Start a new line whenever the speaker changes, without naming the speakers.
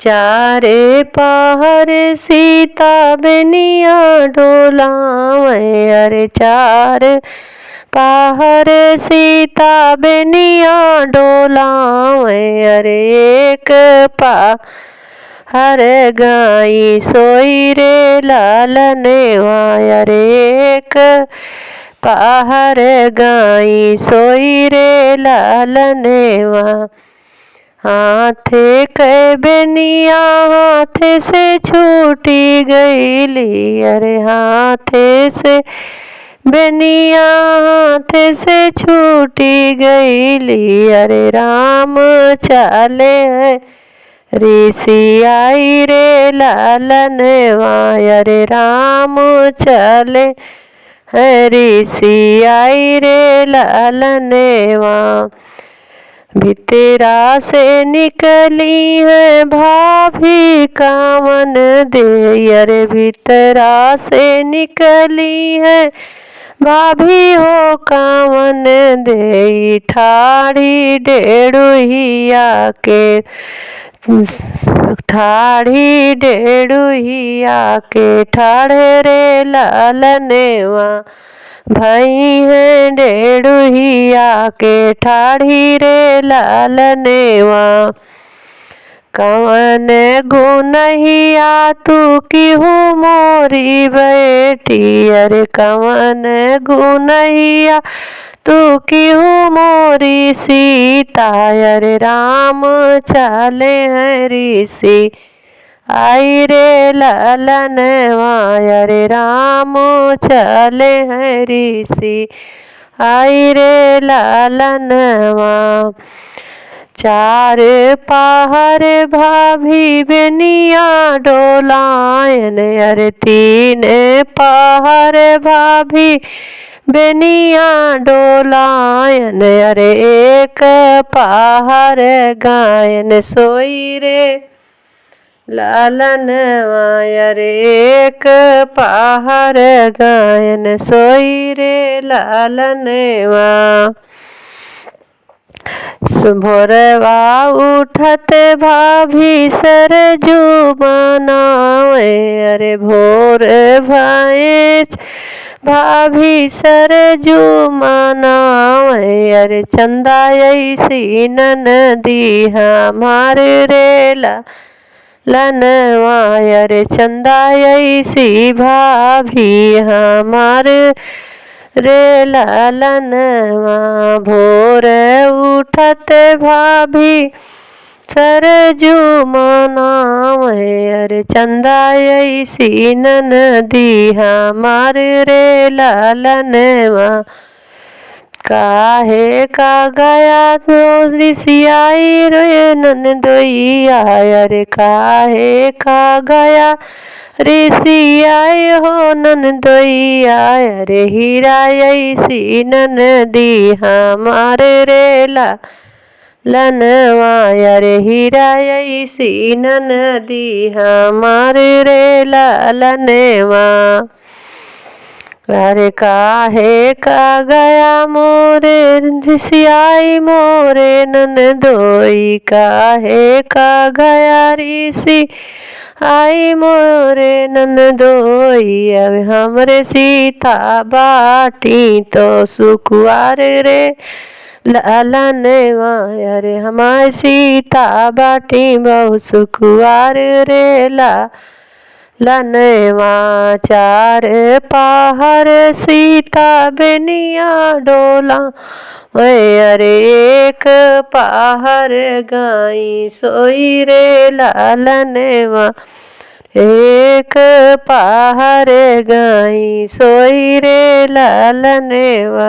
चारे पहर सीता बेनिया डोलावे। अरे चार पहर सीता बेनिया डोलावे। अरे एक पहर गाई सोई रे लालनवा। अरे एक पहर गाई सोई रे लालनवा। हाथ के बेनिया हाथ से छूटी गईली। अरे हाथ से बेनिया हाथ से छूटी गईली। अरे राम चले ऋषि आई रे लालनवा। अरे राम चले ऋषि आई रे लालनवा। भीतरा से निकली है भाभी कामन दे। अरे भीतरा से निकली है भाभी हो कामन दे। ठाड़ी डेढ़ुहिया के ठाड़ी डेढ़ुहिया के ठाढ़े रे लालनवा। भाई है डेढ़ुहिया के ठाढ़ी रे लालनवा। कवन गुनहिया तू किहू मोरी बेटी। अरे कवन गुनहिया तू किहू मोरी सीता। अरे राम चले हैं ऋषि आई रे लालनवा। अरे राम चले हैं ऋषि आई रे लालनवा। चार पहर भाभी बेनिया डोलायन। अरे तीन पहर भाभी बेनिया डोलायन। अरे एक पहर गायन सोई रे लालनवा। अरे एक पहर गायन सोई रे लालनवा। भोरवा उठत भाभी सरजू बनावे। अरे भोर भये भाभी सरजू मनावे। अरे चंदा ऐसी ननदी हमार रे लालनवा। अरे चंदा ऐसी भाभी हमार रे लालनवा। भोर उठत भाभी सरजू मनावे। अरे चंदा ऐसी ननदी हमार रे लालनवा। काहे का गया ऋषि आई रे ननदोइया। अरे काहे का गया ऋषि आए हो ननदोइया। अरे हीरा ऐसी ननदी हमार रे लालनवा। अरे हीरा ऐसी ननदी हमार रे लालनवा। अरे काहे का गया मोरे ऋषि आई मोरे ननदोई। काहे का गया ऋषि आई मोरे ननदोई। अब हमरे सीता बाटी तो सुकुआर रे लालनवा। अरे हमारी सीता बाटी बहु सुकुआर रे लालनवा। चार पहर सीता बेनिया डोला। अरे एक पहर गाई सोई रे लालनवा। एक पहर गाई सोई रे लालनवा।